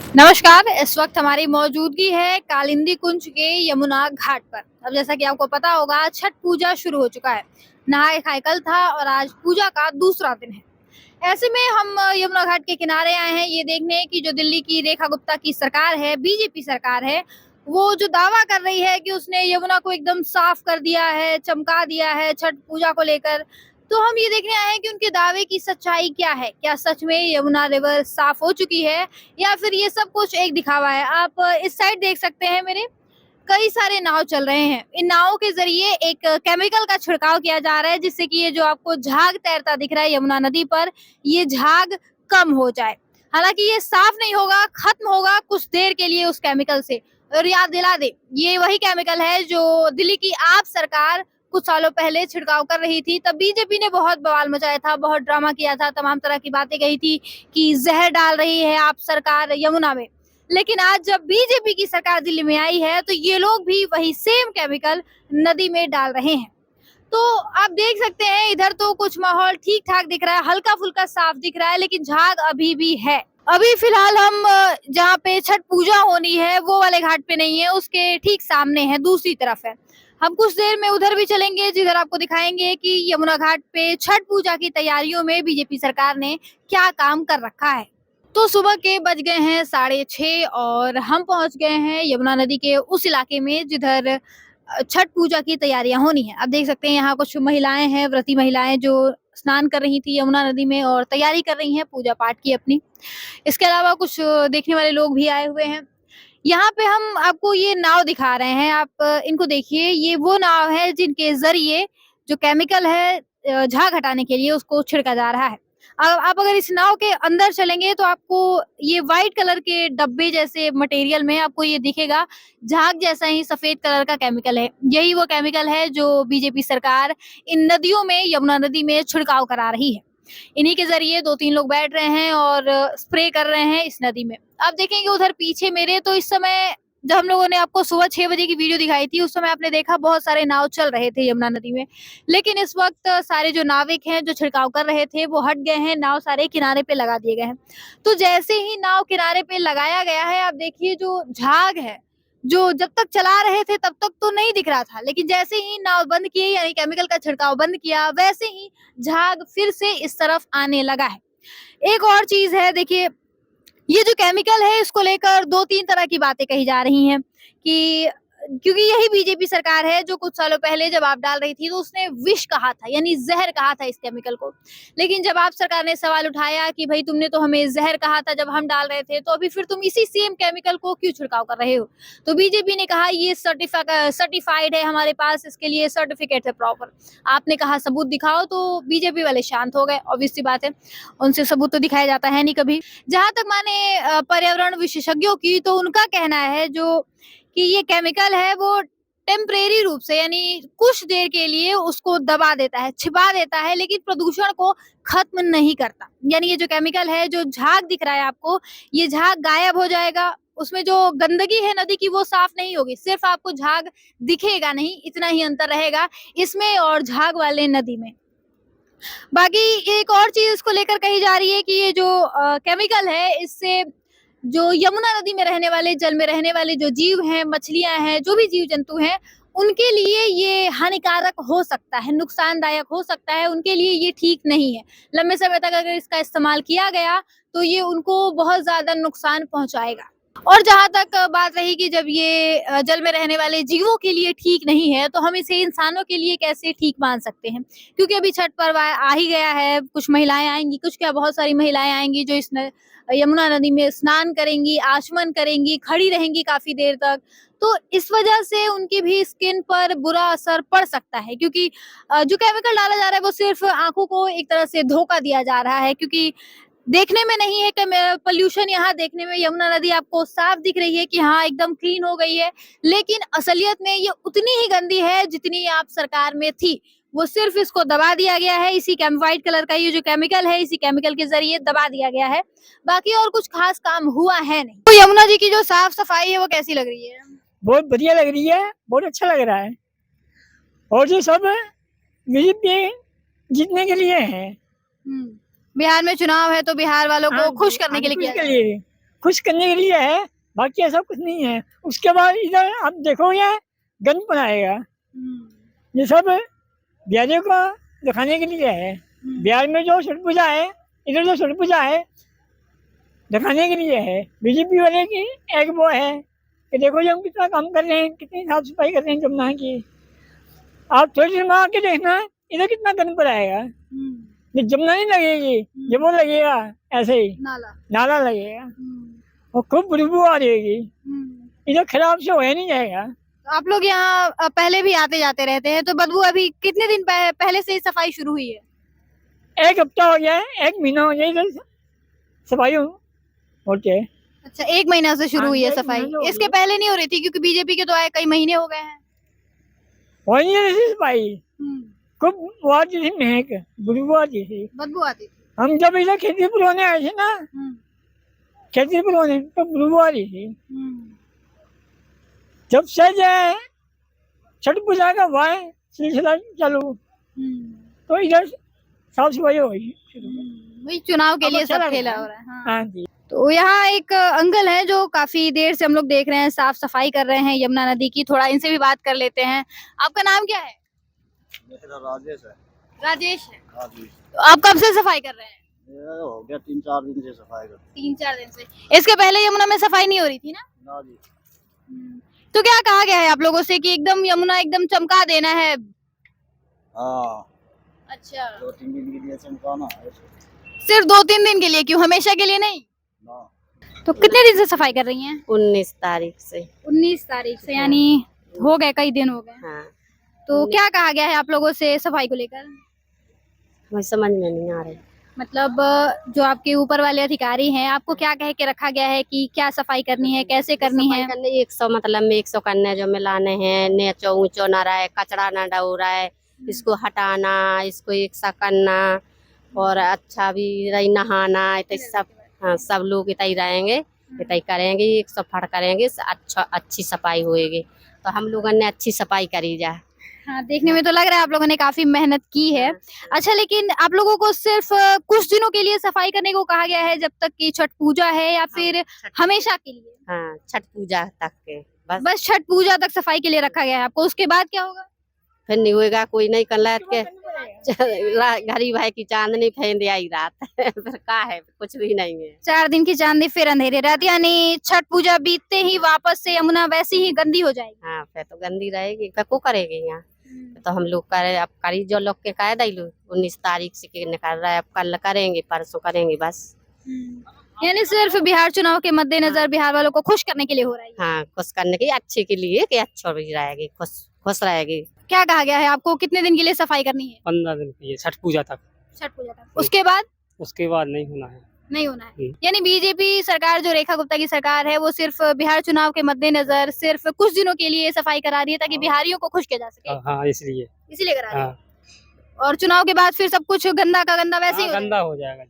नमस्कार। इस वक्त हमारी मौजूदगी है कालिंदी कुंज के यमुना घाट पर। अब जैसा कि आपको पता होगा, छठ पूजा शुरू हो चुका है। नहाए खाए कल था और आज पूजा का दूसरा दिन है। ऐसे में हम यमुना घाट के किनारे आए हैं ये देखने की जो दिल्ली की रेखा गुप्ता की सरकार है, बीजेपी सरकार है, वो जो दावा कर रही है कि उसने यमुना को एकदम साफ कर दिया है, चमका दिया है छठ पूजा को लेकर। तो हम ये देखने आए हैं कि उनके दावे की सच्चाई क्या है। क्या सच में यमुना रिवर साफ हो चुकी है या फिर ये सब कुछ एक दिखावा है। आप इस साइड देख सकते हैं, मेरे कई सारे नाव चल रहे हैं। इन नावों के जरिए एक केमिकल का छिड़काव किया जा रहा है, जिससे कि ये जो आपको झाग तैरता दिख रहा है यमुना नदी पर, ये झाग कम हो जाए। हालांकि ये साफ नहीं होगा, खत्म होगा कुछ देर के लिए उस केमिकल से। और याद दिला दे, ये वही केमिकल है जो दिल्ली की आप सरकार कुछ सालों पहले छिड़काव कर रही थी। तब बीजेपी ने बहुत बवाल मचाया था, बहुत ड्रामा किया था, तमाम तरह की बातें कही थी कि जहर डाल रही है आप सरकार यमुना में। लेकिन आज जब बीजेपी की सरकार दिल्ली में आई है तो ये लोग भी वही सेम केमिकल नदी में डाल रहे हैं। तो आप देख सकते हैं, इधर तो कुछ माहौल ठीक ठाक दिख रहा है, हल्का फुल्का साफ दिख रहा है, लेकिन झाग अभी भी है। अभी फिलहाल हम जहाँ पे छठ पूजा होनी है वो वाले घाट पे नहीं है, उसके ठीक सामने है, दूसरी तरफ है। हम कुछ देर में उधर भी चलेंगे, जिधर आपको दिखाएंगे कि यमुना घाट पे छठ पूजा की तैयारियों में बीजेपी सरकार ने क्या काम कर रखा है। तो सुबह के बज गए हैं 6:30 और हम पहुंच गए हैं यमुना नदी के उस इलाके में जिधर छठ पूजा की तैयारियां होनी है। आप देख सकते हैं यहाँ कुछ महिलाएं हैं, व्रती महिलाएं, जो स्नान कर रही थी यमुना नदी में और तैयारी कर रही हैं पूजा पाठ की अपनी। इसके अलावा कुछ देखने वाले लोग भी आए हुए हैं। यहाँ पे हम आपको ये नाव दिखा रहे हैं, आप इनको देखिए। ये वो नाव है जिनके जरिए जो केमिकल है झाग हटाने के लिए उसको छिड़का जा रहा है। आप अगर इस नाव के अंदर चलेंगे तो आपको ये व्हाइट कलर के डब्बे जैसे मटेरियल में आपको ये दिखेगा, झाग जैसा ही सफेद कलर का केमिकल है। यही वो केमिकल है जो बीजेपी सरकार इन नदियों में, यमुना नदी में छिड़काव करा रही है। इन्हीं के जरिए 2-3 लोग बैठ रहे हैं और स्प्रे कर रहे हैं इस नदी में। आप देखेंगे उधर पीछे मेरे, तो इस समय जब हम लोगों ने आपको सुबह 6 बजे की वीडियो दिखाई थी, उस समय आपने देखा बहुत सारे नाव चल रहे थे यमुना नदी में। लेकिन इस वक्त सारे जो नाविक हैं जो छिड़काव कर रहे थे वो हट गए हैं, नाव सारे किनारे पे लगा दिए गए हैं। तो जैसे ही नाव किनारे पे लगाया गया है, आप देखिए जो झाग है, जो जब तक चला रहे थे तब तक तो नहीं दिख रहा था, लेकिन जैसे ही नाव बंद किए यानी केमिकल का छिड़काव बंद किया, वैसे ही झाग फिर से इस तरफ आने लगा है। एक और चीज है, देखिए ये जो केमिकल है इसको लेकर 2-3 तरह की बातें कही जा रही हैं कि क्योंकि यही बीजेपी सरकार है जो कुछ सालों पहले जब आप डाल रही थी तो उसने विष कहा था, यानी जहर कहा था इस केमिकल को। लेकिन जब आप सरकार ने सवाल उठाया कि भाई तुमने तो हमें जहर कहा था जब हम डाल रहे थे, तो अभी फिर तुम इसी सेम केमिकल को क्यों छिड़काव कर रहे हो? तो बीजेपी ने कहा ये सर्टिफाइड है हमारे पास, इसके लिए सर्टिफिकेट है प्रॉपर। आपने कहा सबूत दिखाओ, तो बीजेपी वाले शांत हो गए। ऑब्वियस सी बात है, उनसे सबूत तो दिखाया जाता है नहीं कभी। जहां तक माने पर्यावरण विशेषज्ञों की, तो उनका कहना है जो कि ये केमिकल है वो टेम्परेरी रूप से, यानी कुछ देर के लिए उसको दबा देता है, छिपा देता है, लेकिन प्रदूषण को खत्म नहीं करता। यानी ये जो केमिकल है, जो झाग दिख रहा है आपको, ये झाग गायब हो जाएगा। उसमें जो गंदगी है नदी की वो साफ नहीं होगी, सिर्फ आपको झाग दिखेगा नहीं, इतना ही अंतर रहेगा इसमें और झाग वाले नदी में। बाकी एक और चीज इसको लेकर कही जा रही है कि ये जो केमिकल है, इससे जो यमुना नदी में रहने वाले, जल में रहने वाले जो जीव हैं, मछलियां हैं, जो भी जीव जंतु हैं, उनके लिए ये हानिकारक हो सकता है, नुकसानदायक हो सकता है, उनके लिए ये ठीक नहीं है। लंबे समय तक अगर इसका इस्तेमाल किया गया तो ये उनको बहुत ज्यादा नुकसान पहुंचाएगा। और जहां तक बात रही कि जब ये जल में रहने वाले जीवों के लिए ठीक नहीं है, तो हम इसे इंसानों के लिए कैसे ठीक मान सकते हैं? क्योंकि अभी छठ पर्व आ ही गया है, कुछ महिलाएं आएंगी, कुछ क्या बहुत सारी महिलाएं आएंगी जो इस यमुना नदी में स्नान करेंगी, आचमन करेंगी, खड़ी रहेंगी काफी देर तक। तो इस वजह से उनकी भी स्किन पर बुरा असर पड़ सकता है, क्योंकि जो केमिकल डाला जा रहा है वो सिर्फ आंखों को एक तरह से धोखा दिया जा रहा है। क्योंकि देखने में नहीं है कि पोल्यूशन, यहाँ देखने में यमुना नदी आपको साफ दिख रही है कि हाँ एकदम क्लीन हो गई है, लेकिन असलियत में ये उतनी ही गंदी है जितनी आप सरकार में थी। वो सिर्फ इसको दबा दिया गया है, इसी व्हाइट कलर का ये जो केमिकल है, इसी केमिकल के जरिए दबा दिया गया है। बाकी और कुछ खास काम हुआ है नहीं। तो यमुना जी की जो साफ सफाई है वो कैसी लग रही है? बहुत बढ़िया लग रही है, बहुत अच्छा लग रहा है। और ये सब बीजेपी जीतने के लिए है। बिहार में चुनाव है तो बिहार वालों को खुश करने के लिए खुश किया के जाए। लिए खुश करने के लिए है, बाकी ऐसा कुछ नहीं है। उसके बाद इधर आप देखोगे गंद बनाएगा, ये सब बिहारियों को दिखाने के लिए है। बिहार में जो छठ पूजा है, इधर जो छठ पूजा है दिखाने के लिए है। बीजेपी वाले की एक वो है कि देखो ये हम कितना काम कर रहे हैं, कितनी साफ सफाई कर रहे हैं जमुना की। आप थोड़ी देर में आके देखना इधर कितना गंद पड़ाएगा। ये जमुना नहीं लगेगी, ये वो लगेगा ऐसे ही नाला लगेगा और खूब बदबू आ जाएगी। इधर खराब से हो नहीं जाएगा। तो आप लोग यहाँ पहले भी आते जाते रहते हैं, तो बदबू अभी कितने दिन पहले से सफाई शुरू हुई है? 1 हफ्ता हो गया है, 1 महीना हो गया इधर सफाई होते है। अच्छा, 1 महीना से शुरू हाँ, हुई है 1 सफाई। महीना हो इसके गया। पहले नहीं हो रही थी क्योंकि बीजेपी के तो आए कई महीने हो गए हैं। वही है सफाई, खूब वो आती थी महक, बदबू आती थी। बदबू आती थी। हम जब इधर खेती पुरवाने आए थे ना, खेती पुरवाने तो बदबू आ रही थी। जब से जो है छठ पूजा का हुआ है सिलसिला चालू, तो इधर साफ सफाई हो गई। वही चुनाव के अब लिए अच्छा सब लग खेला रहा हो रहा है। हाँ। हाँ जी। तो यहाँ एक अंकल हैं जो काफी देर से हम लोग देख रहे हैं साफ सफाई कर रहे हैं यमुना नदी की। थोड़ा इनसे भी बात कर लेते हैं। आपका नाम क्या है? मेरा राजेश है। राजेश है। हाँ जी, तो आप कब से सफाई कर रहे हैं? ये हो गया 3-4 दिन से सफाई कर। 3-4 दिन से। इसके पहले यमुना में सफाई नहीं हो रही थी ना? ना जी। तो क्या कहा गया है आप लोगों से कि एकदम यमुना एकदम चमका देना है? हाँ, अच्छा, 2-3 दिन के लिए चमकाना है। सिर्फ 2-3 दिन के लिए, क्यों हमेशा के लिए नहीं? ना, तो कितने दिन से सफाई कर रही हैं? 19 तारीख से। 19 तारीख से, यानी हो गए, कई दिन हो गए। हाँ, तो क्या कहा गया है आप लोगों से सफाई को लेकर? हमें समझ में नहीं आ रही। मतलब जो आपके ऊपर वाले अधिकारी हैं, आपको क्या कह के रखा गया है कि क्या सफाई करनी है, कैसे करनी है? सफाई करने 100 मतलब में 100 करने जो मिलाने हैं, नेचो ऊंचो ना रहे, कचरा ना डौरा है, इसको हटाना, इसको 100 करना और अच्छा भी रही नहाना, इतने सब। हाँ, सब लोग इतना ही रहेंगे, इतना ही करेंगे, 100 फट करेंगे, अच्छा अच्छी सफाई होएगी। तो हम लोगों ने अच्छी सफाई करी जा। हाँ, देखने में तो लग रहा है आप लोगों ने काफी मेहनत की है। अच्छा, लेकिन आप लोगों को सिर्फ कुछ दिनों के लिए सफाई करने को कहा गया है जब तक कि छठ पूजा है, या फिर हमेशा के लिए? हाँ, छठ पूजा तक के बस। बस छठ पूजा तक सफाई के लिए रखा गया है आपको, उसके बाद क्या होगा? फिर नहीं होएगा, कोई नहीं कर लायत के गरीब भाई की चांदनी फेंद आई रात फिर का है, कुछ भी नहीं है। 4 दिन की चांदनी फिर अंधेरी रात, यानी छठ पूजा बीतते ही वापस से यमुना वैसी ही गंदी हो जाएगी। हाँ, फिर तो गंदी रहेगी, फिर को करेगी यहाँ। तो हम लोग करे, अब करी जो लोग के कह दी लो 19 तारीख से के निकल रहा है, अब कल करेंगे, परसों करेंगे बस। यानी सिर्फ बिहार चुनाव के मद्देनजर बिहार वालों को खुश करने के लिए हो रहा है। हाँ, खुश करने की, अच्छे के लिए कि अच्छा भी रहेगी, खुश रहेगी। क्या कहा गया है आपको, कितने दिन के लिए सफाई करनी है? 15 दिन की है, छठ पूजा तक। छठ पूजा तक, उसके बाद उसके बाद नहीं होना है। नहीं होना है। यानी बीजेपी सरकार, जो रेखा गुप्ता की सरकार है, वो सिर्फ बिहार चुनाव के मद्देनजर सिर्फ कुछ दिनों के लिए सफाई करा रही है ताकि बिहारियों को खुश किया जा सके, हाँ, इसलिए। इसीलिए करा रही है। हाँ, और चुनाव के बाद फिर सब कुछ गंदा का गंदा वैसे ही हो गंदा हो जाएगा जी।